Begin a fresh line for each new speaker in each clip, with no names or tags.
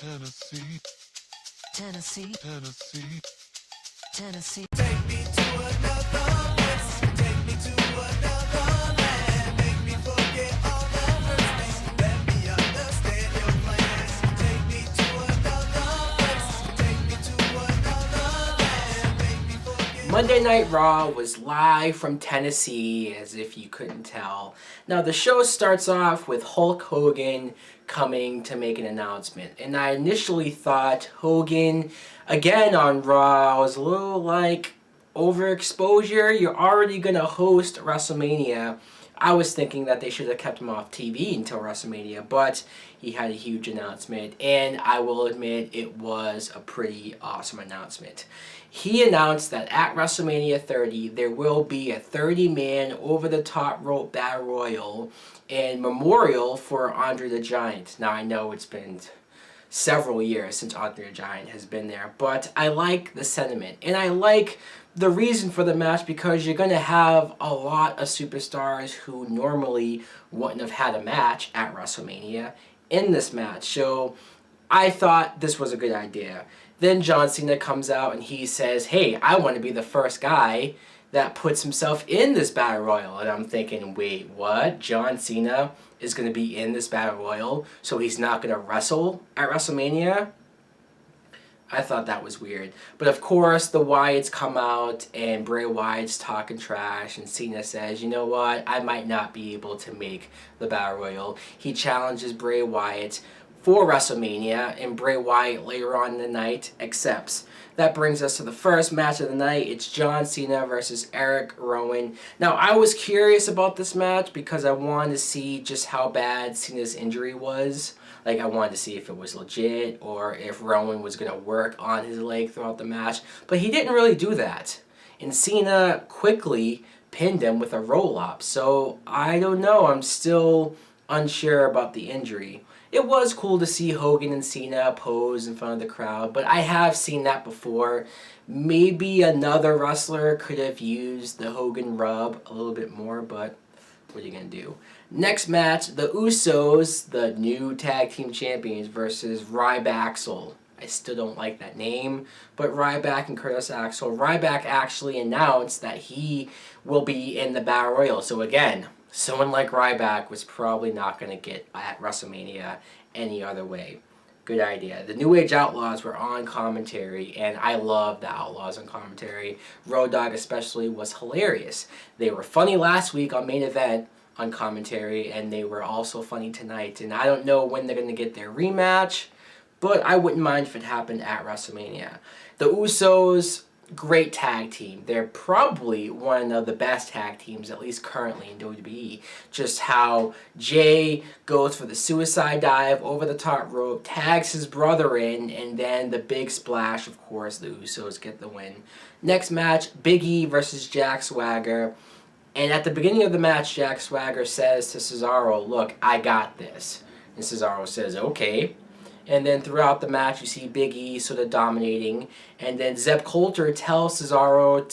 Tennessee,
Tennessee,
Tennessee.
Tennessee.
Take me to another place. Take me to another land. Make me forget all the hurt things. Let me understand your plans. Take me to another place. Take me to another land. Make me forget.
Monday Night Raw was live from Tennessee, as if you couldn't tell. Now, the show starts off with Hulk Hogan coming to make an announcement. And I initially thought Hogan, again on Raw, was a little like overexposure. You're already going to host WrestleMania. I was thinking that they should have kept him off TV until WrestleMania, but he had a huge announcement, and I will admit it was a pretty awesome announcement. He announced that at WrestleMania 30, there will be a 30-man over-the-top rope battle royal and memorial for Andre the Giant. Now, I know it's been several years since Andre the Giant has been there, but I like the sentiment, and I like the reason for the match because you're going to have a lot of superstars who normally wouldn't have had a match at WrestleMania in this match. So I thought this was a good idea. Then John Cena comes out and he says, hey, I want to be the first guy that puts himself in this Battle Royal. And I'm thinking, wait, what? John Cena is going to be in this Battle Royal, so he's not going to wrestle at WrestleMania? I thought that was weird. But of course, the Wyatts come out and Bray Wyatt's talking trash and Cena says, you know what, I might not be able to make the Battle Royal. He challenges Bray Wyatt for WrestleMania, and Bray Wyatt later on in the night accepts. That brings us to the first match of the night. It's John Cena versus Eric Rowan. Now, I was curious about this match because I wanted to see just how bad Cena's injury was. Like, I wanted to see if it was legit or if Rowan was going to work on his leg throughout the match. But he didn't really do that. And Cena quickly pinned him with a roll-up. So, I don't know. I'm still unsure about the injury. It was cool to see Hogan and Cena pose in front of the crowd, but I have seen that before. Maybe another wrestler could have used the Hogan rub a little bit more, but what are you going to do? Next match, the Usos, the new tag team champions, versus Ryback. I still don't like that name, but Ryback and Curtis Axel. Ryback actually announced that he will be in the Battle Royal. So again, someone like Ryback was probably not going to get at WrestleMania any other way. Good idea. The New Age Outlaws were on commentary, and I love the Outlaws on commentary. Road Dogg especially was hilarious. They were funny last week on Main Event on commentary, and they were also funny tonight. And I don't know when they're going to get their rematch, but I wouldn't mind if it happened at WrestleMania. The Usos, great tag team. They're probably one of the best tag teams, at least currently in WWE. Just how Jay goes for the suicide dive over the top rope, tags his brother in, and then the big splash, of course, the Usos get the win. Next match, Big E versus Jack Swagger. And at the beginning of the match, Jack Swagger says to Cesaro, look, I got this. And Cesaro says, okay. And then throughout the match, you see Big E sort of dominating. And then Zeb Coulter tells Cesaro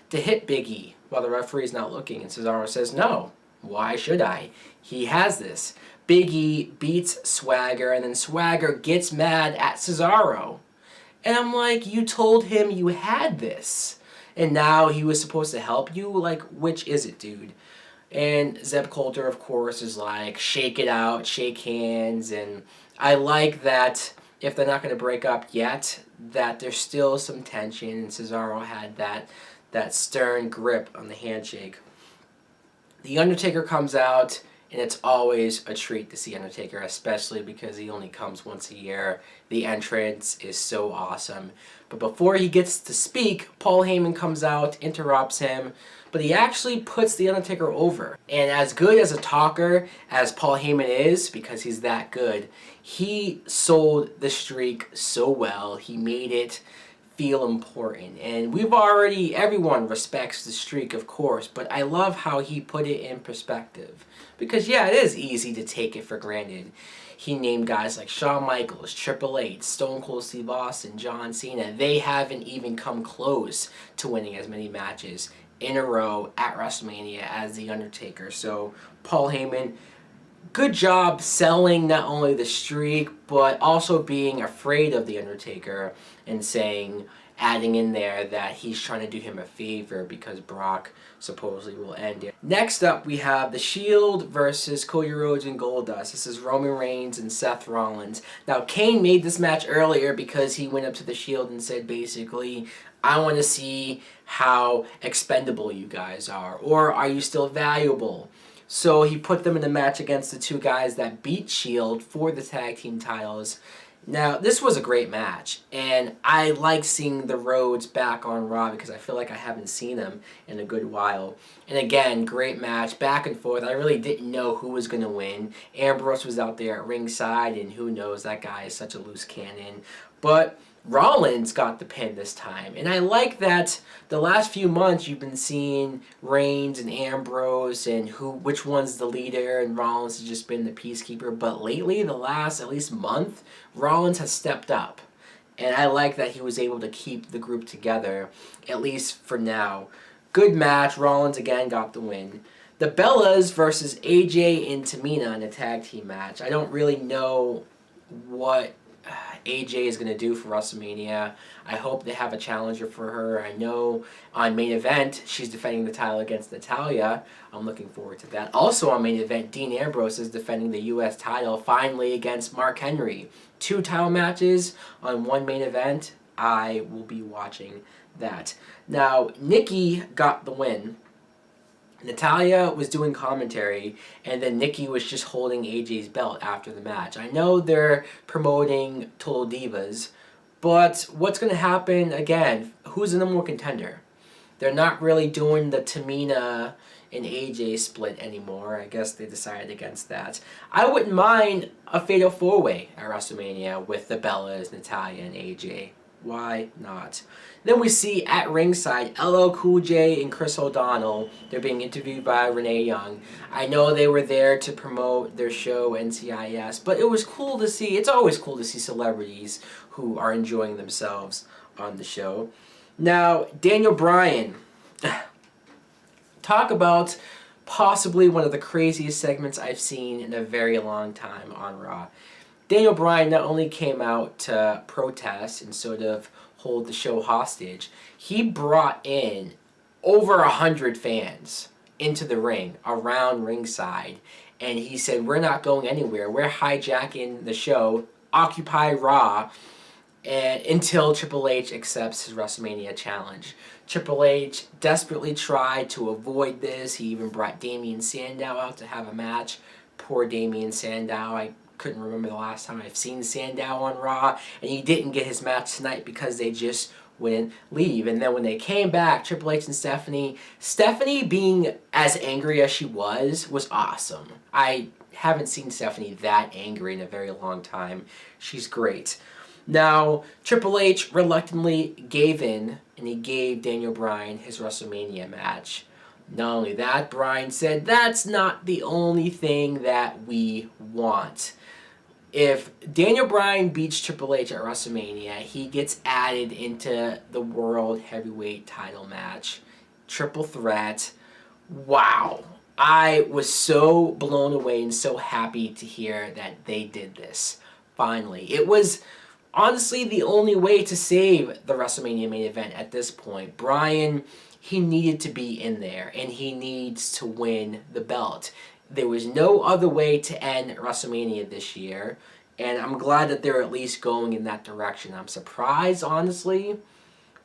to hit Big E while the referee's not looking. And Cesaro says, no, why should I? He has this. Big E beats Swagger, and then Swagger gets mad at Cesaro. And I'm like, you told him you had this. And now he was supposed to help you? Like, which is it, dude? And Zeb Coulter, of course, is like, shake it out, shake hands. And I like that if they're not going to break up yet, that there's still some tension. And Cesaro had that stern grip on the handshake. The Undertaker comes out, and it's always a treat to see Undertaker, especially because he only comes once a year. The entrance is so awesome. But before he gets to speak, Paul Heyman comes out, interrupts him, but he actually puts The Undertaker over. And as good as a talker as Paul Heyman is, because he's that good, he sold the streak so well. He made it feel important. And everyone respects the streak, of course, but I love how he put it in perspective. Because, yeah, it is easy to take it for granted. He named guys like Shawn Michaels, Triple H, Stone Cold Steve Austin, John Cena. They haven't even come close to winning as many matches in a row at WrestleMania as The Undertaker. So, Paul Heyman, good job selling not only the streak, but also being afraid of The Undertaker and saying, adding in there that he's trying to do him a favor because Brock supposedly will end it. Next up, we have The Shield versus Cody Rhodes and Goldust. This is Roman Reigns and Seth Rollins. Now, Kane made this match earlier because he went up to The Shield and said basically, I want to see how expendable you guys are, or are you still valuable? So he put them in a match against the two guys that beat Shield for the tag team titles. Now, this was a great match, and I like seeing the Rhodes back on Raw because I feel like I haven't seen them in a good while. And again, great match, back and forth. I really didn't know who was going to win. Ambrose was out there at ringside, and who knows, that guy is such a loose cannon. But Rollins got the pin this time, and I like that the last few months you've been seeing Reigns and Ambrose and which one's the leader, and Rollins has just been the peacekeeper. But lately, the last at least month, Rollins has stepped up, and I like that he was able to keep the group together, at least for now. Good match. Rollins again got the win. The Bellas versus AJ and Tamina in a tag team match. I don't really know what AJ is going to do for WrestleMania. I hope they have a challenger for her. I know on Main Event, she's defending the title against Natalya. I'm looking forward to that. Also on Main Event, Dean Ambrose is defending the U.S. title finally against Mark Henry. 2 title matches on one Main Event. I will be watching that. Now, Nikki got the win. Natalya was doing commentary, and then Nikki was just holding AJ's belt after the match. I know they're promoting Total Divas, but what's going to happen again? Who's the number one contender? They're not really doing the Tamina and AJ split anymore. I guess they decided against that. I wouldn't mind a Fatal 4-Way at WrestleMania with the Bellas, Natalya, and AJ. Why not? Then we see at ringside LL Cool J and Chris O'Donnell. They're being interviewed by Renee Young. I know they were there to promote their show NCIS, but it was cool to see. It's always cool to see celebrities who are enjoying themselves on the show. Now, Daniel Bryan. Talk about possibly one of the craziest segments I've seen in a very long time on Raw. Daniel Bryan not only came out to protest and sort of hold the show hostage, he brought in over 100 fans into the ring, around ringside, and he said, we're not going anywhere. We're hijacking the show, Occupy Raw, and until Triple H accepts his WrestleMania challenge. Triple H desperately tried to avoid this. He even brought Damien Sandow out to have a match. Poor Damien Sandow. I couldn't remember the last time I've seen Sandow on Raw, and he didn't get his match tonight because they just wouldn't leave. And then when they came back, Triple H and Stephanie being as angry as she was awesome. I haven't seen Stephanie that angry in a very long time. She's great. Now, Triple H reluctantly gave in, and he gave Daniel Bryan his WrestleMania match. Not only that, Bryan said, that's not the only thing that we want. If Daniel Bryan beats Triple H at WrestleMania, he gets added into the World Heavyweight title match. Triple threat. Wow. I was so blown away and so happy to hear that they did this. Finally. It was honestly the only way to save the WrestleMania main event at this point. Bryan, he needed to be in there, and he needs to win the belt. There was no other way to end WrestleMania this year, and I'm glad that they're at least going in that direction. I'm surprised, honestly,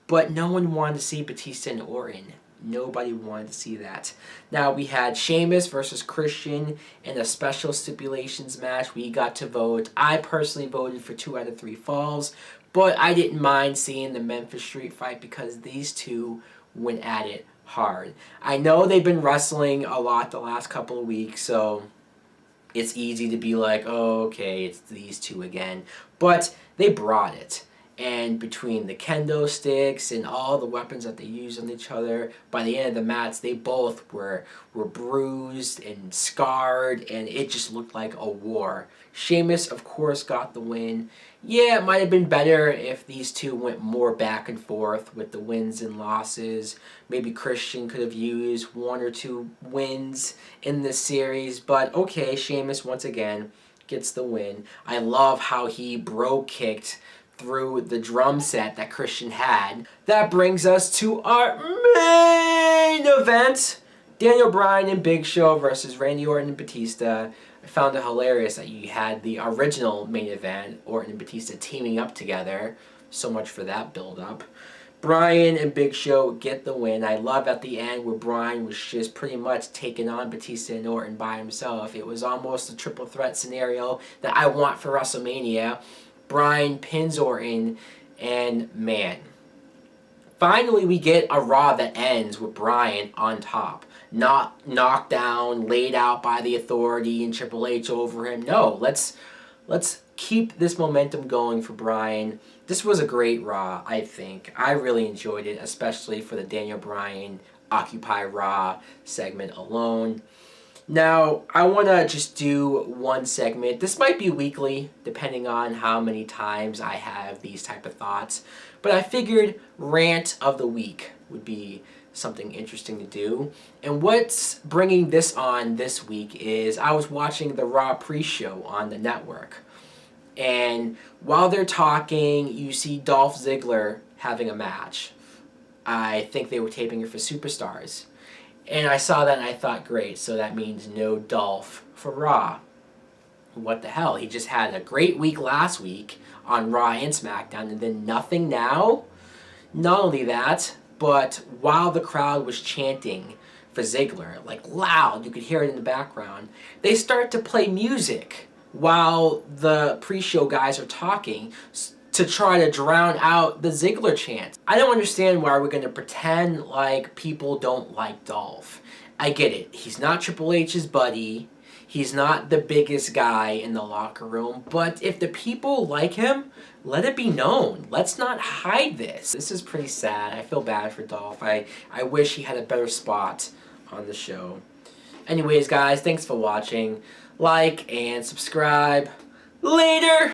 but no one wanted to see Batista and Orton. Nobody wanted to see that. Now, we had Sheamus versus Christian in a special stipulations match. We got to vote. I personally voted for 2 out of 3 falls, but I didn't mind seeing the Memphis Street fight because these two went at it hard. I know they've been wrestling a lot the last couple of weeks, so it's easy to be like, oh, okay, it's these two again. But they brought it. And between the kendo sticks and all the weapons that they used on each other, by the end of the match, they both were bruised and scarred, and it just looked like a war. Sheamus, of course, got the win. Yeah, it might have been better if these two went more back and forth with the wins and losses. Maybe Christian could have used 1 or 2 wins in this series, but okay, Sheamus once again gets the win. I love how he bro kicked through the drum set that Christian had. That brings us to our main event. Daniel Bryan and Big Show versus Randy Orton and Batista. I found it hilarious that you had the original main event, Orton and Batista teaming up together. So much for that build-up. Bryan and Big Show get the win. I love at the end where Bryan was just pretty much taking on Batista and Orton by himself. It was almost a triple threat scenario that I want for WrestleMania. Bryan pins Orton, and man, finally we get a Raw that ends with Bryan on top. Not knocked down, laid out by the Authority and Triple H over him. No, let's keep this momentum going for Bryan. This was a great Raw, I think. I really enjoyed it, especially for the Daniel Bryan Occupy Raw segment alone. Now, I want to just do one segment. This might be weekly, depending on how many times I have these type of thoughts. But I figured Rant of the Week would be something interesting to do. And what's bringing this on this week is I was watching the Raw pre-show on the network. And while they're talking, you see Dolph Ziggler having a match. I think they were taping it for Superstars. And I saw that and I thought, great, so that means no Dolph for Raw. What the hell? He just had a great week last week on Raw and SmackDown, and then nothing now? Not only that, but while the crowd was chanting for Ziggler, like loud, you could hear it in the background, they start to play music while the pre-show guys are talking to try to drown out the Ziggler chant. I don't understand why we're going to pretend like people don't like Dolph. I get it. He's not Triple H's buddy. He's not the biggest guy in the locker room. But if the people like him, let it be known. Let's not hide this. This is pretty sad. I feel bad for Dolph. I wish he had a better spot on the show. Anyways, guys, thanks for watching. Like and subscribe. Later!